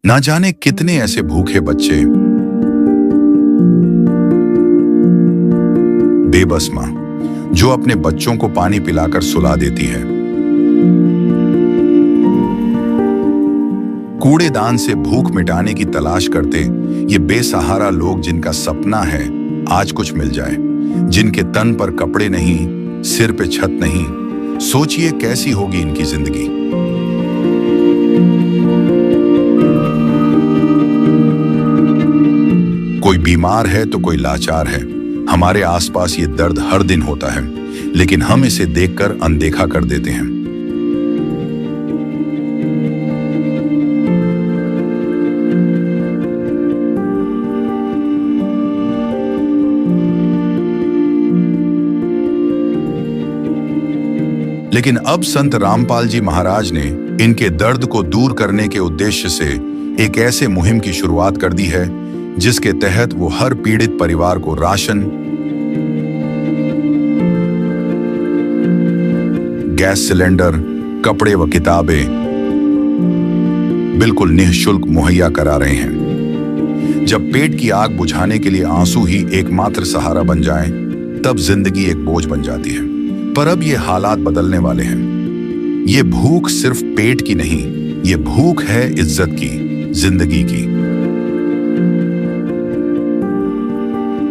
ना जाने कितने ऐसे भूखे बच्चे, बेबस माँ जो अपने बच्चों को पानी पिलाकर सुला देती है। कूड़ेदान से भूख मिटाने की तलाश करते ये बेसहारा लोग जिनका सपना है आज कुछ मिल जाए, जिनके तन पर कपड़े नहीं, सिर पे छत नहीं, सोचिए कैसी होगी इनकी जिंदगी। कोई बीमार है तो कोई लाचार है। हमारे आसपास ये दर्द हर दिन होता है, लेकिन हम इसे देखकर अनदेखा कर देते हैं। लेकिन अब संत रामपाल जी महाराज ने इनके दर्द को दूर करने के उद्देश्य से एक ऐसे मुहिम की शुरुआत कर दी है जिसके तहत वो हर पीड़ित परिवार को राशन, गैस सिलेंडर, कपड़े व किताबें बिल्कुल निःशुल्क मुहैया करा रहे हैं। जब पेट की आग बुझाने के लिए आंसू ही एकमात्र सहारा बन जाएं, तब जिंदगी एक बोझ बन जाती है। पर अब ये हालात बदलने वाले हैं। ये भूख सिर्फ पेट की नहीं, ये भूख है इज्जत की, जिंदगी की।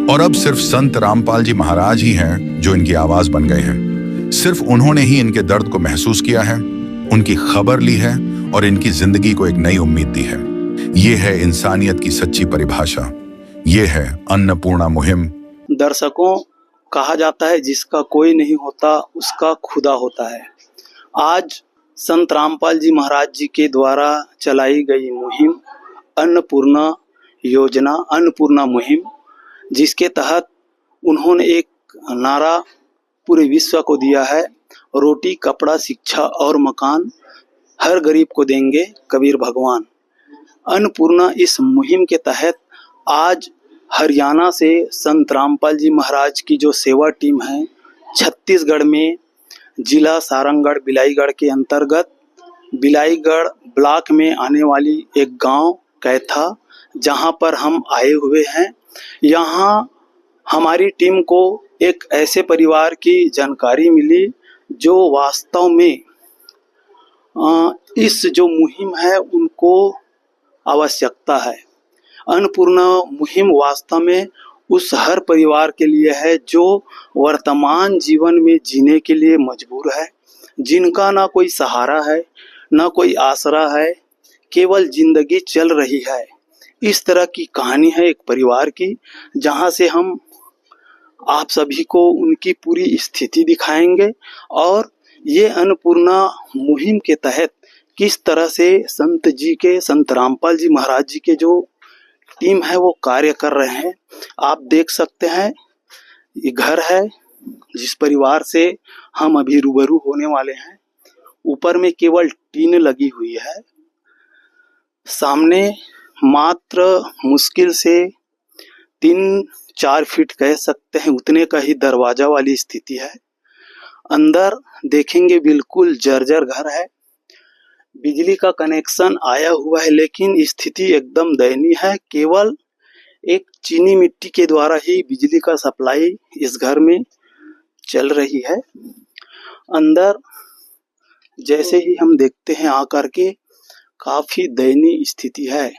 और अब सिर्फ संत रामपाल जी महाराज ही हैं जो इनकी आवाज बन गए हैं। सिर्फ उन्होंने ही इनके दर्द को महसूस किया है, उनकी खबर ली है और इनकी जिंदगी को एक नई उम्मीद दी है। ये है इंसानियत की सच्ची परिभाषा। ये है अन्नपूर्णा मुहिम। दर्शकों, कहा जाता है जिसका कोई नहीं होता उसका खुदा होता है। आज संत रामपाल जी महाराज जी के द्वारा चलाई गई मुहिम अन्नपूर्णा योजना, अन्नपूर्णा मुहिम, जिसके तहत उन्होंने एक नारा पूरे विश्व को दिया है, रोटी, कपड़ा, शिक्षा और मकान हर गरीब को देंगे कबीर भगवान। अन्नपूर्णा इस मुहिम के तहत आज हरियाणा से संत रामपाल जी महाराज की जो सेवा टीम है, छत्तीसगढ़ में जिला सारंगगढ़ बिलाईगढ़ के अंतर्गत बिलाईगढ़ ब्लॉक में आने वाली एक गांव कैथा, जहां पर हम आए हुए हैं। यहां हमारी टीम को एक ऐसे परिवार की जानकारी मिली जो वास्तव में इस जो मुहिम है उनको आवश्यकता है। अन्नपूर्णा मुहिम वास्तव में उस हर परिवार के लिए है जो वर्तमान जीवन में जीने के लिए मजबूर है, जिनका ना कोई सहारा है, ना कोई आसरा है, केवल जिंदगी चल रही है। इस तरह की कहानी है एक परिवार की, जहां से हम आप सभी को उनकी पूरी स्थिति दिखाएंगे और ये अन्नपूर्णा मुहिम के तहत किस तरह से संत रामपाल जी महाराज जी के जो टीम है वो कार्य कर रहे हैं। आप देख सकते हैं ये घर है जिस परिवार से हम अभी रूबरू होने वाले हैं। ऊपर में केवल टीन लगी हुई है। सामने मात्र मुश्किल से 3-4 फीट कह सकते हैं उतने का ही दरवाजा वाली स्थिति है। अंदर देखेंगे बिल्कुल जर्जर घर है। बिजली का कनेक्शन आया हुआ है लेकिन स्थिति एकदम दयनीय है। केवल एक चीनी मिट्टी के द्वारा ही बिजली का सप्लाई इस घर में चल रही है। अंदर जैसे ही हम देखते हैं आकर के काफी दयनीय स्थिति है।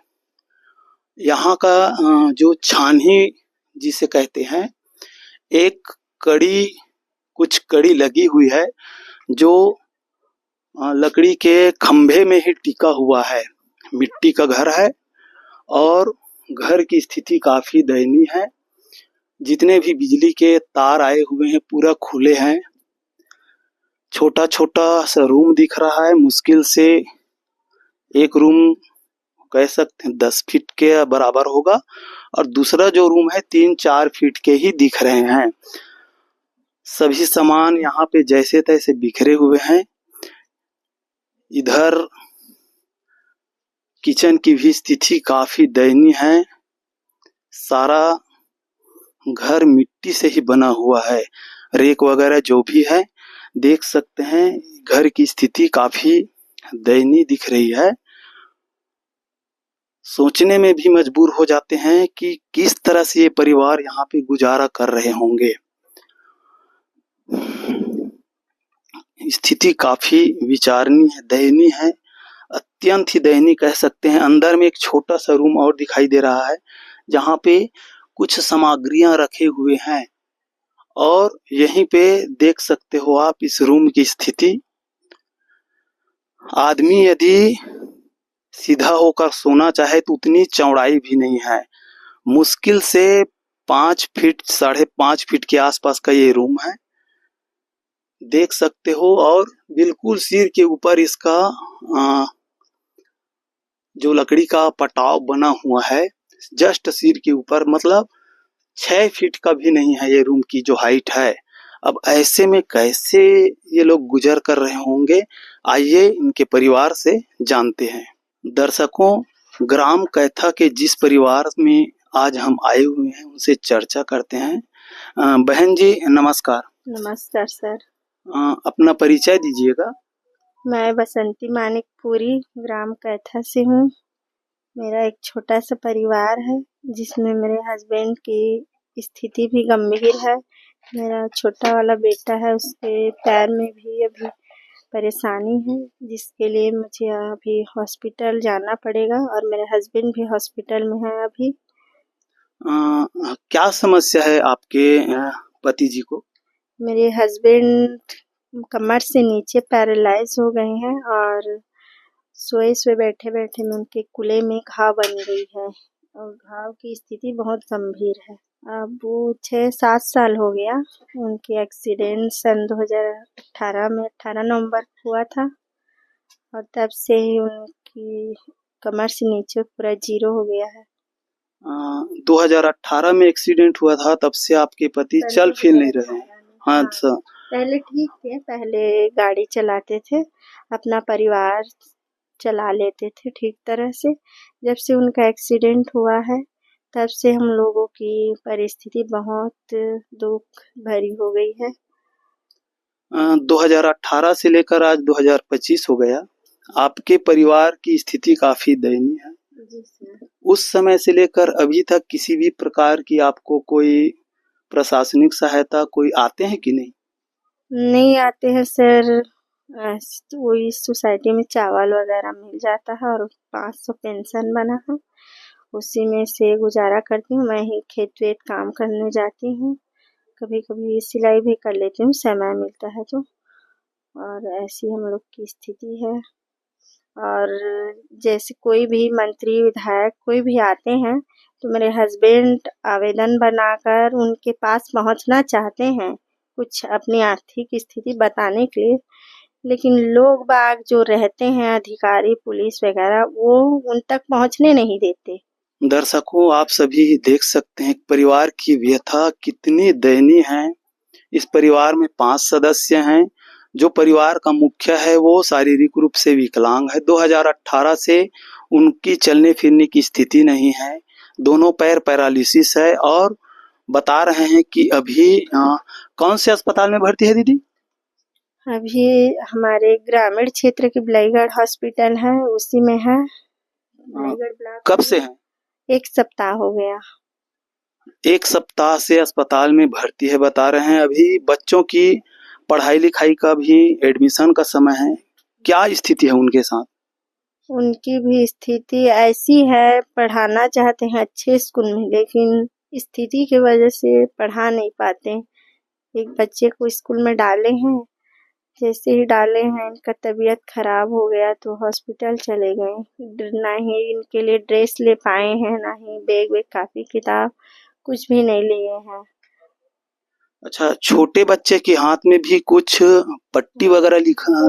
यहाँ का जो छानही जिसे कहते हैं, एक कुछ कड़ी लगी हुई है जो लकड़ी के खंभे में ही टिका हुआ है। मिट्टी का घर है और घर की स्थिति काफी दयनीय है। जितने भी बिजली के तार आए हुए हैं पूरा खुले हैं। छोटा छोटा सा रूम दिख रहा है। मुश्किल से एक रूम कह सकते हैं 10 फीट के बराबर होगा और दूसरा जो रूम है 3-4 फीट के ही दिख रहे हैं। सभी सामान यहाँ पे जैसे तैसे बिखरे हुए हैं। इधर किचन की भी स्थिति काफी दयनीय है। सारा घर मिट्टी से ही बना हुआ है। रेक वगैरह जो भी है देख सकते हैं। घर की स्थिति काफी दयनीय दिख रही है। सोचने में भी मजबूर हो जाते हैं कि किस तरह से ये परिवार यहाँ पे गुजारा कर रहे होंगे। स्थिति काफी विचारणीय है, दयनीय है, अत्यंत ही दयनीय कह सकते हैं। अंदर में एक छोटा सा रूम और दिखाई दे रहा है जहाँ पे कुछ सामग्रियां रखे हुए हैं और यहीं पे देख सकते हो आप इस रूम की स्थिति। आदमी यदि सीधा होकर सोना चाहे तो उतनी चौड़ाई भी नहीं है। मुश्किल से 5 फीट 5.5 फीट के आसपास का ये रूम है, देख सकते हो। और बिल्कुल सिर के ऊपर इसका जो लकड़ी का पटाव बना हुआ है जस्ट सिर के ऊपर, मतलब 6 फीट का भी नहीं है ये रूम की जो हाइट है। अब ऐसे में कैसे ये लोग गुजर कर रहे होंगे, आइए इनके परिवार से जानते हैं। दर्शकों, ग्राम कैथा के जिस परिवार में आज हम आए हुए हैं उनसे चर्चा करते हैं। बहन जी नमस्कार। नमस्कार सर। अपना परिचय दीजिएगा। मैं बसंती मानिकपुरी ग्राम कैथा से हूँ। मेरा एक छोटा सा परिवार है जिसमें मेरे हस्बैंड की स्थिति भी गंभीर है। मेरा छोटा वाला बेटा है, उसके पैर में भी अभी परेशानी है जिसके लिए मुझे अभी हॉस्पिटल जाना पड़ेगा और मेरे हस्बैंड भी हॉस्पिटल में है अभी। क्या समस्या है आपके पति जी को? मेरे हस्बैंड कमर से नीचे पैरालाइज हो गए हैं और सोए बैठे बैठे में उनके कूल्हे में घाव बन गई है और घाव की स्थिति बहुत गंभीर है। अब वो 6-7 साल हो गया। उनके एक्सीडेंट सन 2018 में 18 नवंबर हुआ था और तब से ही उनकी कमर से नीचे पूरा जीरो हो गया है। 2018 में एक्सीडेंट हुआ था, तब से आपके पति चल फिर नहीं रहे हैं। हाँ सर। पहले ठीक थे, पहले गाड़ी चलाते थे, अपना परिवार चला लेते थे ठीक तरह से। जब से उनका एक्सीडेंट हुआ है तब से हम लोगों की परिस्थिति बहुत दुख भरी हो गई है। 2018 से लेकर आज 2025 हो गया, आपके परिवार की स्थिति काफी दयनीय है। जी सर। उस समय से लेकर अभी तक किसी भी प्रकार की आपको कोई प्रशासनिक सहायता कोई आते हैं कि नहीं? नहीं आते हैं सर। वही सोसाइटी में चावल वगैरह मिल जाता है और 500 पेंशन बना है, उसी में से गुजारा करती हूँ। मैं ही खेत वेत काम करने जाती हूँ, कभी कभी सिलाई भी कर लेती हूँ समय मिलता है तो। और ऐसी हम लोग की स्थिति है। और जैसे कोई भी मंत्री विधायक कोई भी आते हैं तो मेरे हस्बैंड आवेदन बनाकर उनके पास पहुंचना चाहते हैं कुछ अपनी आर्थिक स्थिति बताने के लिए, लेकिन लोग बाग जो रहते हैं अधिकारी पुलिस वगैरह वो उन तक पहुंचने नहीं देते। दर्शकों, आप सभी देख सकते हैं परिवार की व्यथा कितनी दयनीय है। इस परिवार में 5 सदस्य हैं। जो परिवार का मुखिया है वो शारीरिक रूप से विकलांग है। 2018 से उनकी चलने फिरने की स्थिति नहीं है, दोनों पैर पैरालिसिस है और बता रहे हैं कि अभी कौन से अस्पताल में भर्ती है दीदी? अभी हमारे ग्रामीण क्षेत्र के बिलाईगढ़ हॉस्पिटल है, उसी में है। बिलाईगढ़ ब्लॉक। कब से है? 1 सप्ताह हो गया। 1 सप्ताह से अस्पताल में भर्ती है बता रहे हैं। अभी बच्चों की पढ़ाई लिखाई का भी एडमिशन का समय है। क्या स्थिति है उनके साथ? उनकी भी स्थिति ऐसी है, पढ़ाना चाहते हैं अच्छे स्कूल में लेकिन स्थिति की वजह से पढ़ा नहीं पाते। एक बच्चे को स्कूल में डाले हैं, जैसे ही डाले हैं इनका तबीयत खराब हो गया तो हॉस्पिटल चले गए। ना ही इनके लिए ड्रेस ले पाए हैं, ना ही बैग वेग कापी किताब कुछ भी नहीं लिए हैं। अच्छा, छोटे बच्चे के हाथ में भी कुछ पट्टी वगैरह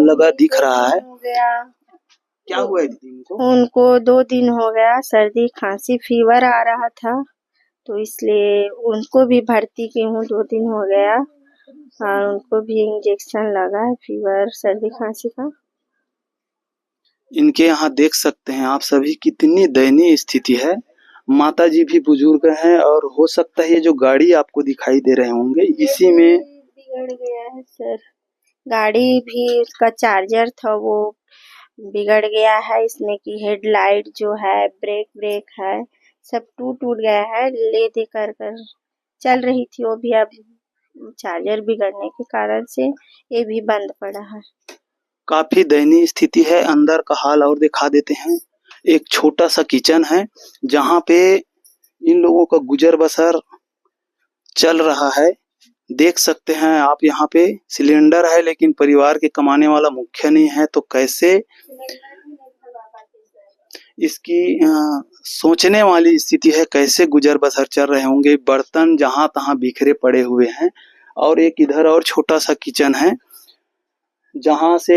लगा दिख रहा है। हो गया। क्या हुआ है दीदी उनको? उनको 2 दिन हो गया सर्दी खांसी फीवर आ रहा था तो इसलिए उनको भी भर्ती की हूँ। 2 दिन हो गया और उनको भी इंजेक्शन लगा है फीवर सर्दी खांसी का। इनके यहाँ देख सकते हैं आप सभी कितनी दयनीय स्थिति है। माता जी भी बुजुर्ग हैं और हो सकता है ये जो गाड़ी आपको दिखाई दे रहे होंगे इसी में बिगड़ गया है सर। गाड़ी भी उसका चार्जर था वो बिगड़ गया है। इसमें की हेडलाइट जो है, ब्रेक है, सब टूट गया है। ले दे कर चल रही थी वो भी, अब चार्जर बिगड़ने के कारण से ये भी बंद पड़ा है। काफी दयनीय स्थिति है। अंदर का हाल और दिखा देते हैं। एक छोटा सा किचन है जहाँ पे इन लोगों का गुजर बसर चल रहा है। देख सकते हैं आप, यहाँ पे सिलेंडर है लेकिन परिवार के कमाने वाला मुखिया नहीं है, तो कैसे इसकी सोचने वाली स्थिति है। कैसे गुजर बसर चल रहे होंगे। बर्तन जहां तहां बिखरे पड़े हुए हैं और एक इधर और छोटा सा किचन है जहां से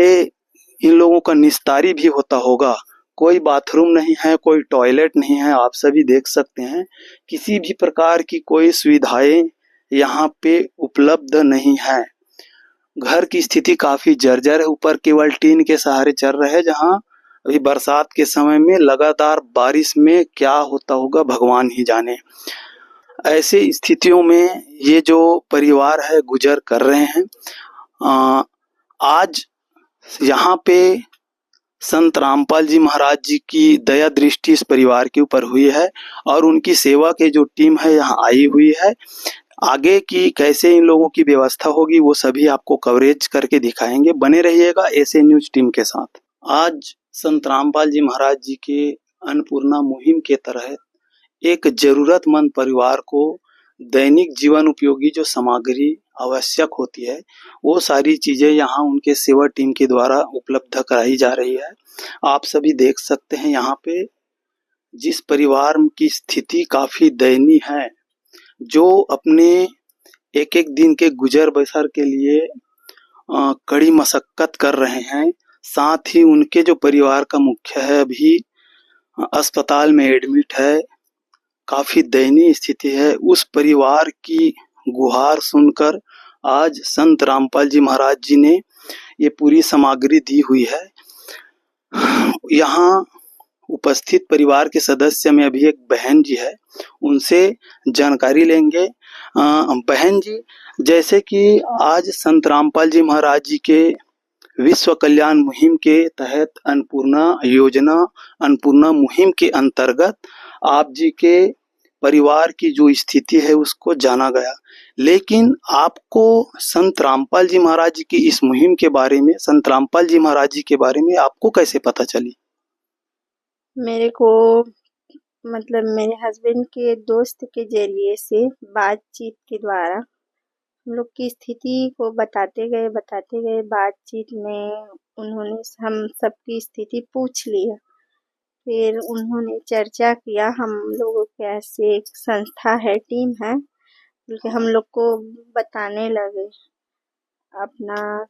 इन लोगों का निस्तारी भी होता होगा। कोई बाथरूम नहीं है, कोई टॉयलेट नहीं है। आप सभी देख सकते हैं किसी भी प्रकार की कोई सुविधाएं यहाँ पे उपलब्ध नहीं है। घर की स्थिति काफी जर्जर है। ऊपर केवल टीन के सहारे चल रहे हैं, जहाँ अभी बरसात के समय में लगातार बारिश में क्या होता होगा भगवान ही जाने। ऐसे स्थितियों में ये जो परिवार है गुजर कर रहे हैं। आज यहाँ पे संत रामपाल जी महाराज जी की दया दृष्टि इस परिवार के ऊपर हुई है और उनकी सेवा के जो टीम है यहाँ आई हुई है। आगे की कैसे इन लोगों की व्यवस्था होगी वो सभी आपको कवरेज करके दिखाएंगे। बने रहिएगा ऐसे न्यूज टीम के साथ। आज संत रामपाल जी महाराज जी के अन्नपूर्णा मुहिम के तहत एक जरूरतमंद परिवार को दैनिक जीवन उपयोगी जो सामग्री आवश्यक होती है वो सारी चीजें यहाँ उनके सेवा टीम के द्वारा उपलब्ध कराई जा रही है। आप सभी देख सकते हैं यहाँ पे जिस परिवार की स्थिति काफी दयनीय है, जो अपने एक एक दिन के गुजर बसर के लिए कड़ी मशक्कत कर रहे हैं। साथ ही उनके जो परिवार का मुखिया है अभी अस्पताल में एडमिट है। काफी दयनीय स्थिति है। उस परिवार की गुहार सुनकर आज संत रामपाल जी महाराज जी ने ये पूरी सामग्री दी हुई है। यहाँ उपस्थित परिवार के सदस्य में अभी एक बहन जी है, उनसे जानकारी लेंगे। बहन जी, जैसे कि आज संत रामपाल जी महाराज जी के विश्व कल्याण मुहिम के तहत अन्नपूर्णा योजना, अन्नपूर्णा मुहिम के अंतर्गत आप जी के परिवार की जो स्थिति है उसको जाना गया, लेकिन आपको संत रामपाल जी महाराज जी की इस मुहिम के बारे में, संत रामपाल जी महाराज जी के बारे में आपको कैसे पता चली? मेरे को मतलब मेरे हस्बैंड के दोस्त के जरिए से बातचीत के द्वारा हम लोग की स्थिति को बताते गए। बातचीत में उन्होंने हम सबकी स्थिति पूछ लिया। फिर उन्होंने चर्चा किया। हम लोगों के ऐसे एक संस्था है, टीम है, बल्कि हम लोग को बताने लगे अपना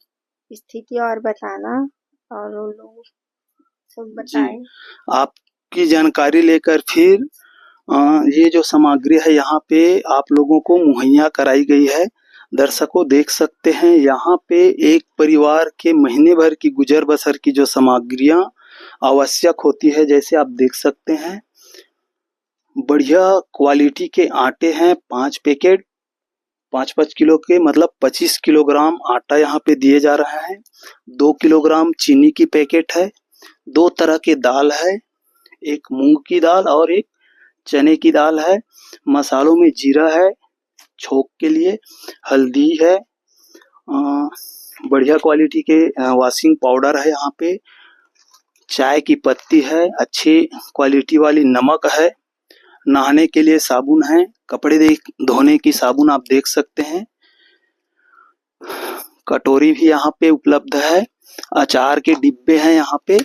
स्थिति और बताना, और वो लोग सब बताए। आपकी जानकारी लेकर फिर ये जो सामग्री है यहाँ पे आप लोगों को मुहैया कराई गई है। दर्शकों देख सकते हैं यहाँ पे एक परिवार के महीने भर की गुजर बसर की जो सामग्रियां आवश्यक होती है, जैसे आप देख सकते हैं बढ़िया क्वालिटी के आटे हैं। 5 पैकेट 5-5 किलो के, मतलब 25 किलोग्राम आटा यहाँ पे दिए जा रहा है। 2 किलोग्राम चीनी की पैकेट है। 2 तरह के दाल है, एक मूंग की दाल और एक चने की दाल है। मसालों में जीरा है छोंक के लिए, हल्दी है, बढ़िया क्वालिटी के वॉशिंग पाउडर है यहाँ पे, चाय की पत्ती है, अच्छी क्वालिटी वाली नमक है, नहाने के लिए साबुन है, कपड़े धोने की साबुन आप देख सकते हैं, कटोरी भी यहाँ पे उपलब्ध है, अचार के डिब्बे हैं यहाँ पे,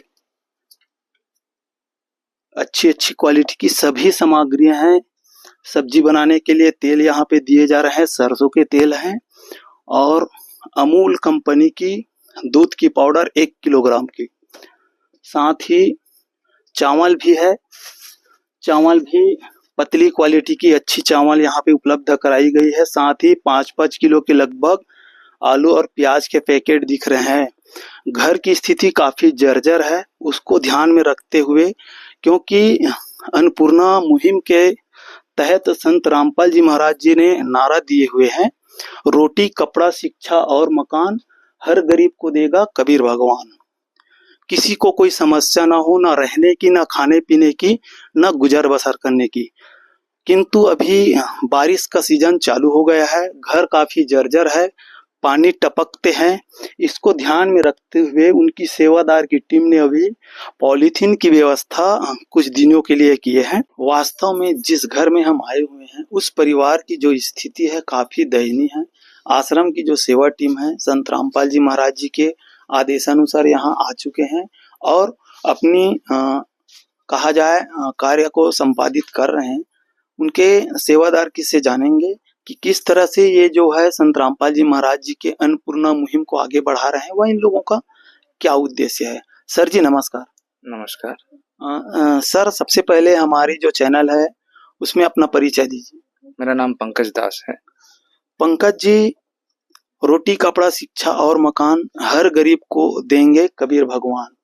अच्छी क्वालिटी की सभी सामग्रियां हैं। सब्जी बनाने के लिए तेल यहाँ पे दिए जा रहे हैं, सरसों के तेल हैं, और अमूल कंपनी की दूध की पाउडर 1 किलोग्राम की। साथ ही चावल भी है, चावल भी पतली क्वालिटी की अच्छी चावल यहाँ पे उपलब्ध कराई गई है। साथ ही 5-5 किलो के लगभग आलू और प्याज के पैकेट दिख रहे हैं। घर की स्थिति काफी जर्जर है, उसको ध्यान में रखते हुए, क्योंकि अन्नपूर्णा मुहिम के तहत संत रामपाल जी महाराज जी ने नारा दिए हुए हैं, रोटी कपड़ा शिक्षा और मकान हर गरीब को देगा कबीर भगवान। किसी को कोई समस्या ना हो, ना रहने की, ना खाने पीने की, ना गुजर बसर करने की। किंतु अभी बारिश का सीजन चालू हो गया है, घर काफी जर्जर है, पानी टपकते हैं। इसको ध्यान में रखते हुए उनकी सेवादार की टीम ने अभी पॉलीथीन की व्यवस्था कुछ दिनों के लिए किए हैं। वास्तव में जिस घर में हम आए हुए हैं उस परिवार की जो स्थिति है काफी दयनीय है। आश्रम की जो सेवा टीम है संत रामपाल जी महाराज जी के आदेशानुसार यहाँ आ चुके हैं और अपनी कहा जाए कार्य को संपादित कर रहे हैं। उनके सेवादार किससे जानेंगे कि किस तरह से ये जो है संत रामपाल जी महाराज जी के अन्नपूर्णा मुहिम को आगे बढ़ा रहे हैं, वह इन लोगों का क्या उद्देश्य है। सर जी नमस्कार। नमस्कार। सर सबसे पहले हमारी जो चैनल है उसमें अपना परिचय दीजिए। मेरा नाम पंकज दास है। पंकज जी, रोटी कपड़ा शिक्षा और मकान हर गरीब को देंगे कबीर भगवान।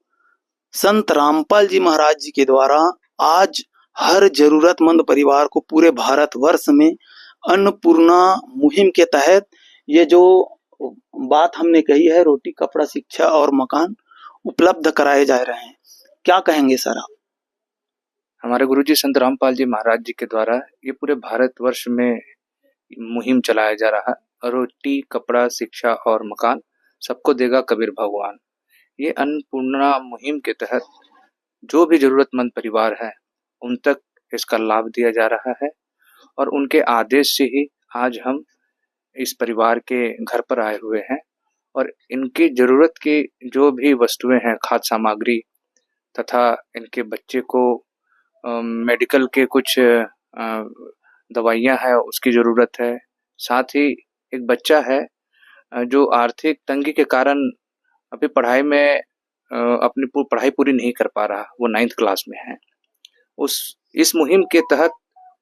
संत रामपाल जी महाराज जी के द्वारा आज हर जरूरतमंद परिवार को पूरे भारतवर्ष में अन्नपूर्णा मुहिम के तहत ये जो बात हमने कही है, रोटी कपड़ा शिक्षा और मकान उपलब्ध कराए जा रहे हैं। क्या कहेंगे सर आप? हमारे गुरुजी संत रामपाल जी महाराज जी के द्वारा ये पूरे भारतवर्ष में मुहिम चलाया जा रहा है। रोटी कपड़ा शिक्षा और मकान सबको देगा कबीर भगवान। ये अन्नपूर्णा मुहिम के तहत जो भी जरूरतमंद परिवार है उन तक इसका लाभ दिया जा रहा है और उनके आदेश से ही आज हम इस परिवार के घर पर आए हुए हैं और इनकी जरूरत की जो भी वस्तुएं हैं, खाद्य सामग्री तथा इनके बच्चे को मेडिकल के कुछ दवाइयां हैं उसकी जरूरत है। साथ ही एक बच्चा है जो आर्थिक तंगी के कारण अभी पढ़ाई में अपनी पढ़ाई पूरी नहीं कर पा रहा, वो 9th क्लास में है। इस मुहिम के तहत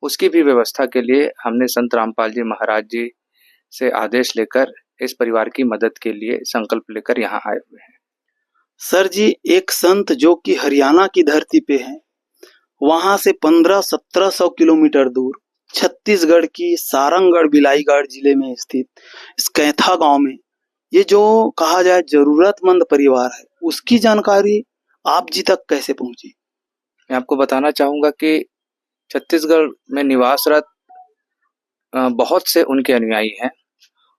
उसकी भी व्यवस्था के लिए हमने संत रामपाल जी महाराज जी से आदेश लेकर इस परिवार की मदद के लिए संकल्प लेकर यहाँ आए हुए हैं। सर जी, एक संत जो कि हरियाणा की धरती पे है, वहां से 1500-1700 किलोमीटर दूर छत्तीसगढ़ की सारंगगढ़ बिलाईगढ़ जिले में स्थित इस कैथा गांव में ये जो कहा जाए जरूरतमंद परिवार है, उसकी जानकारी आप जी तक कैसे पहुंची? मैं आपको बताना चाहूंगा कि छत्तीसगढ़ में निवासरत बहुत से उनके अनुयायी हैं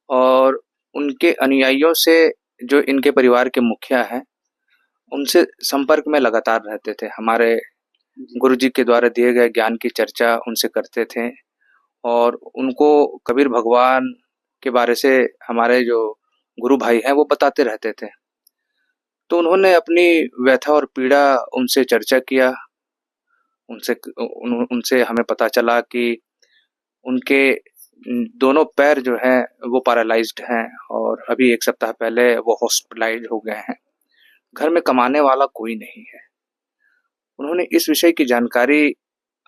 और उनके अनुयायियों से जो इनके परिवार के मुखिया हैं उनसे संपर्क में लगातार रहते थे। हमारे गुरुजी के द्वारा दिए गए ज्ञान की चर्चा उनसे करते थे और उनको कबीर भगवान के बारे से हमारे जो गुरु भाई हैं वो बताते रहते थे। तो उन्होंने अपनी व्यथा और पीड़ा उनसे चर्चा किया। उनसे हमें पता चला कि उनके दोनों पैर जो हैं वो पैरालाइज्ड हैं और अभी 1 सप्ताह पहले वो हॉस्पिटलाइज हो गए हैं। घर में कमाने वाला कोई नहीं है। उन्होंने इस विषय की जानकारी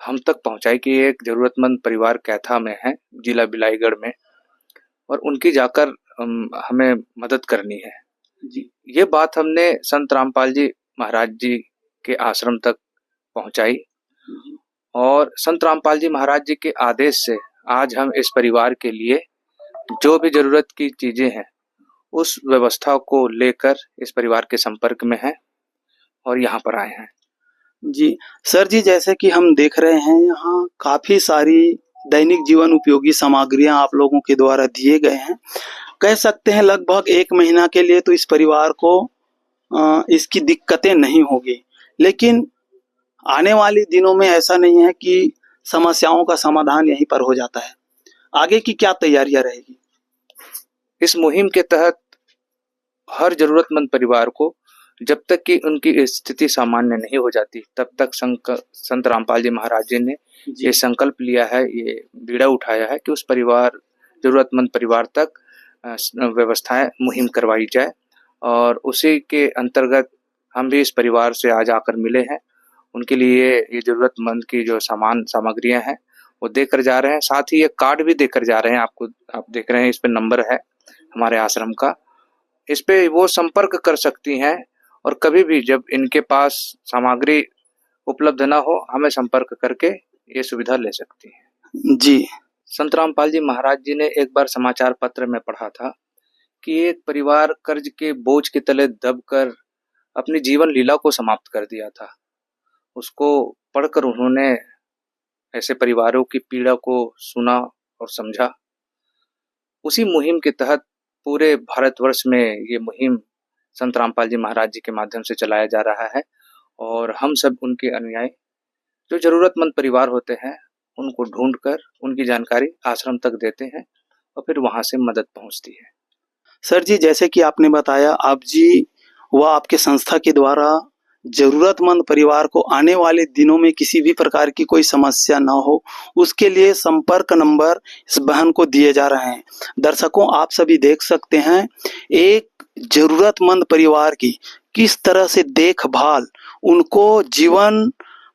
हम तक पहुंचाई कि एक जरूरतमंद परिवार कैथा में है, जिला बिलाईगढ़ में, और उनकी जाकर हमें मदद करनी है जी। ये बात हमने संत रामपाल जी महाराज जी के आश्रम तक पहुंचाई और संत रामपाल जी महाराज जी के आदेश से आज हम इस परिवार के लिए जो भी जरूरत की चीजें हैं उस व्यवस्था को लेकर इस परिवार के संपर्क में हैं और यहाँ पर आए हैं जी। सर जी, जैसे कि हम देख रहे हैं यहाँ काफी सारी दैनिक जीवन उपयोगी सामग्रियां आप लोगों के द्वारा दिए गए हैं। कह सकते हैं लगभग 1 महीना के लिए तो इस परिवार को इसकी दिक्कतें नहीं होगी, लेकिन आने वाले दिनों में ऐसा नहीं है कि समस्याओं का समाधान यहीं पर हो जाता है। आगे की क्या तैयारियां रहेगी? इस मुहिम के तहत हर जरूरतमंद परिवार को जब तक कि उनकी स्थिति सामान्य नहीं हो जाती तब तक संत रामपाल जी महाराज जी ने ये संकल्प लिया है, ये बीड़ा उठाया है कि उस परिवार जरूरतमंद परिवार तक व्यवस्थाएं मुहिम करवाई जाए और उसी के अंतर्गत हम भी इस परिवार से आज आकर मिले हैं। उनके लिए ये जरूरतमंद की जो सामग्रियां हैं वो देकर जा रहे हैं। साथ ही ये कार्ड भी देकर जा रहे हैं। आप देख रहे हैं, इस पे नंबर है हमारे आश्रम का, इस पे वो संपर्क कर सकती हैं और कभी भी जब इनके पास सामग्री उपलब्ध ना हो हमें संपर्क करके ये सुविधा ले सकती हैं जी। संत रामपाल जी महाराज जी ने एक बार समाचार पत्र में पढ़ा था कि एक परिवार कर्ज के बोझ के तले दबकर अपनी जीवन लीला को समाप्त कर दिया था। उसको पढ़कर उन्होंने ऐसे परिवारों की पीड़ा को सुना और समझा। उसी मुहिम के तहत पूरे भारतवर्ष में ये मुहिम संत रामपाल जी महाराज जी के माध्यम से चलाया जा रहा है और हम सब उनके अनुयायी जो जरूरतमंद परिवार होते हैं उनको ढूंढकर उनकी जानकारी आश्रम तक देते हैं और फिर वहां से मदद पहुंचती है। सर जी, जैसे कि आपने बताया, आप जी व आपके संस्था के द्वारा जरूरतमंद परिवार को आने वाले दिनों में किसी भी प्रकार की कोई समस्या न हो, उसके लिए संपर्क नंबर इस बहन को दिए जा रहे हैं। दर्शकों, आप सभी देख सकते हैं एक जरूरतमंद परिवार की किस तरह से देखभाल, उनको जीवन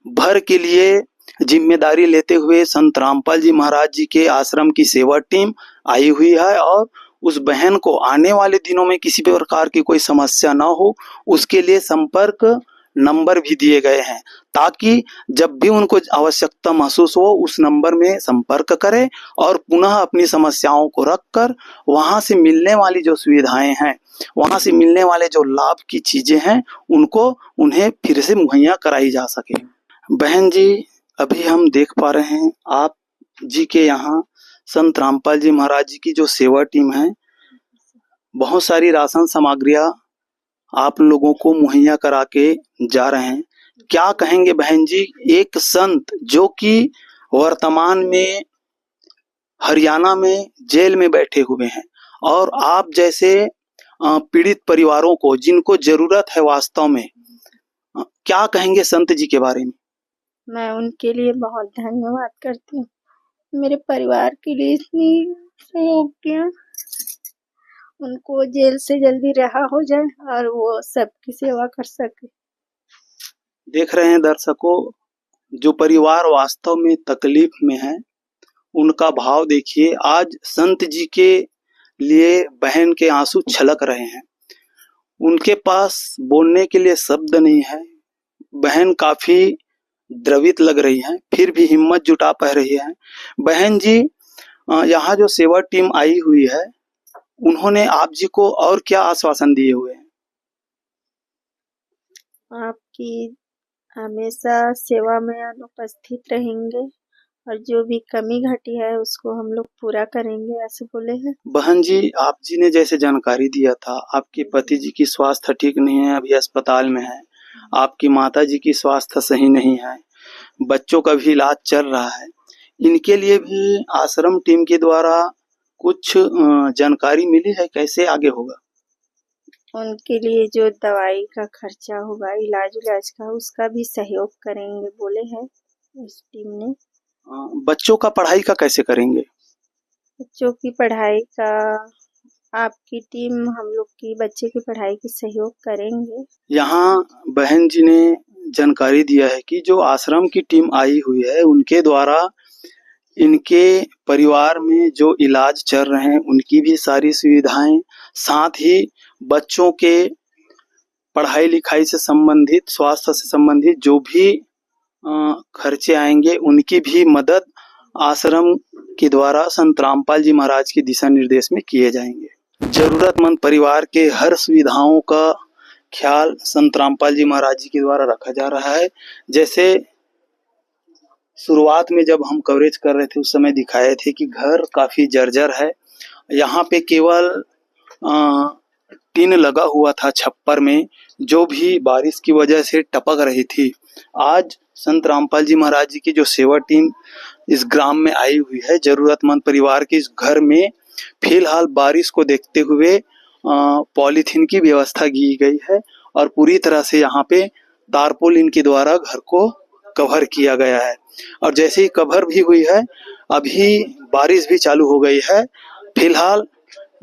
भर के लिए जिम्मेदारी लेते हुए संत रामपाल जी महाराज जी के आश्रम की सेवा टीम आई हुई है और उस बहन को आने वाले दिनों में किसी भी प्रकार की कोई समस्या ना हो, उसके लिए संपर्क नंबर भी दिए गए हैं ताकि जब भी उनको आवश्यकता महसूस हो उस नंबर में संपर्क करें और पुनः अपनी समस्याओं को रखकर वहां से मिलने वाली जो सुविधाएं हैं, वहां से मिलने वाले जो लाभ की चीजें हैं, उनको उन्हें फिर से मुहैया कराई जा सके। बहन जी, अभी हम देख पा रहे हैं आप जी के यहाँ संत रामपाल जी महाराज जी की जो सेवा टीम है, बहुत सारी राशन सामग्रियां आप लोगों को मुहैया करा के जा रहे हैं। क्या कहेंगे बहन जी, एक संत जो कि वर्तमान में हरियाणा में जेल में बैठे हुए हैं और आप जैसे पीड़ित परिवारों को जिनको जरूरत है वास्तव में, क्या कहेंगे संत जी के बारे में? मैं उनके लिए बहुत धन्यवाद करती हूँ। मेरे परिवार के लिए इतनी सहयोग किया, उनको जेल से जल्दी रिहा हो जाए और वो सबकी सेवा कर सके। देख रहे हैं दर्शकों, जो परिवार वास्तव में तकलीफ में है उनका भाव देखिए। आज संत जी के लिए बहन के आंसू छलक रहे हैं, उनके पास बोलने के लिए शब्द नहीं है। बहन काफी द्रवित लग रही हैं, फिर भी हिम्मत जुटा पा रही है। बहन जी, यहाँ जो सेवा टीम आई हुई है उन्होंने आप जी को और क्या आश्वासन दिए हुए हैं? आपकी हमेशा सेवा में अनुपस्थित रहेंगे और जो भी कमी घटी है उसको हम लोग पूरा करेंगे, ऐसे बोले हैं। बहन जी, आप जी ने जैसे जानकारी दिया था, आपके पति जी की स्वास्थ्य ठीक नहीं है, अभी अस्पताल में है, आपकी माता जी की स्वास्थ्य सही नहीं है, बच्चों का भी इलाज चल रहा है। इनके लिए भी आश्रम टीम के द्वारा कुछ जानकारी मिली है, कैसे आगे होगा? उनके लिए जो दवाई का खर्चा होगा, इलाज का, उसका भी सहयोग करेंगे बोले हैं इस टीम ने। बच्चों का पढ़ाई का कैसे करेंगे? बच्चों की पढ़ाई का आपकी टीम हम लोग की बच्चे की पढ़ाई की सहयोग करेंगे। यहाँ बहन जी ने जानकारी दिया है कि जो आश्रम की टीम आई हुई है उनके द्वारा इनके परिवार में जो इलाज चल रहे हैं उनकी भी सारी सुविधाएं, साथ ही बच्चों के पढ़ाई लिखाई से संबंधित, स्वास्थ्य से संबंधित जो भी खर्चे आएंगे उनकी भी मदद आश्रम के द्वारा संत रामपाल जी महाराज के दिशा निर्देश में किए जाएंगे। जरूरतमंद परिवार के हर सुविधाओं का ख्याल संत रामपाल जी महाराज जी के द्वारा रखा जा रहा है। जैसे शुरुआत में जब हम कवरेज कर रहे थे उस समय दिखाए थे कि घर काफी जर्जर है, यहाँ पे केवल टीन लगा हुआ था छप्पर में, जो भी बारिश की वजह से टपक रही थी। आज संत रामपाल जी महाराज जी की जो सेवा टीम इस ग्राम में आई हुई है, जरूरतमंद परिवार के इस घर में फिलहाल बारिश को देखते हुए पॉलीथीन की व्यवस्था की गई है और पूरी तरह से यहाँ पे तारपोलिन के द्वारा घर को कवर किया गया है। और जैसे ही कवर भी हुई है, अभी बारिश भी चालू हो गई है। फिलहाल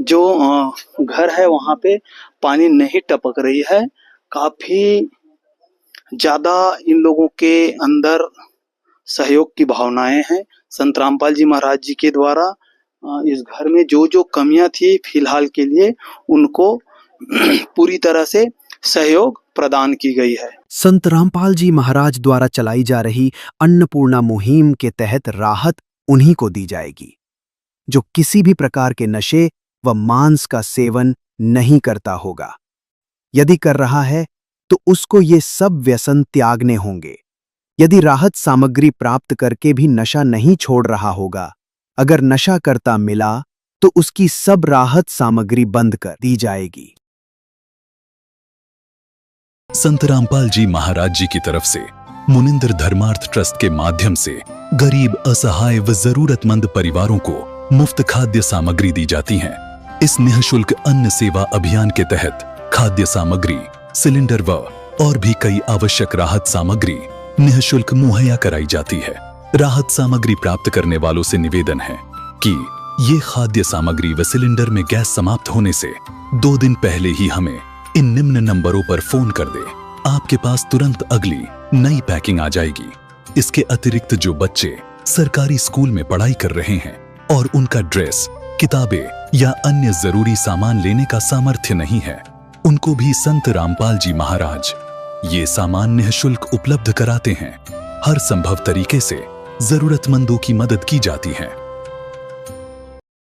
जो घर है वहाँ पे पानी नहीं टपक रही है। काफी ज्यादा इन लोगों के अंदर सहयोग की भावनाएं हैं। संत रामपाल जी महाराज जी के द्वारा इस घर में जो जो कमियां थी फिलहाल के लिए उनको पूरी तरह से सहयोग प्रदान की गई है। संत रामपाल जी महाराज द्वारा चलाई जा रही अन्नपूर्णा मुहिम के तहत राहत उन्हीं को दी जाएगी जो किसी भी प्रकार के नशे व मांस का सेवन नहीं करता होगा। यदि कर रहा है तो उसको ये सब व्यसन त्यागने होंगे। यदि राहत सामग्री प्राप्त करके भी नशा नहीं छोड़ रहा होगा, अगर नशा करता मिला तो उसकी सब राहत सामग्री बंद कर दी जाएगी। संत रामपाल जी महाराज जी की तरफ से मुनिंद्र धर्मार्थ ट्रस्ट के माध्यम से गरीब, असहाय व जरूरतमंद परिवारों को मुफ्त खाद्य सामग्री दी जाती है। इस निःशुल्क अन्न सेवा अभियान के तहत खाद्य सामग्री, सिलेंडर व और भी कई आवश्यक राहत सामग्री निःशुल्क मुहैया कराई जाती है। राहत सामग्री प्राप्त करने वालों से निवेदन है कि ये खाद्य सामग्री व सिलेंडर में गैस समाप्त होने से 2 दिन पहले ही हमें इन निम्न नंबरों पर फोन कर दे। आपके पास तुरंत अगली नई पैकिंग आ जाएगी। इसके अतिरिक्त जो बच्चे सरकारी स्कूल में पढ़ाई कर रहे हैं और उनका ड्रेस, किताबें या अन्य जरूरी सामान लेने का सामर्थ्य नहीं है, उनको भी संत रामपाल जी महाराज ये सामान निःशुल्क उपलब्ध कराते हैं। हर संभव तरीके से जरूरतमंदों की मदद की जाती है।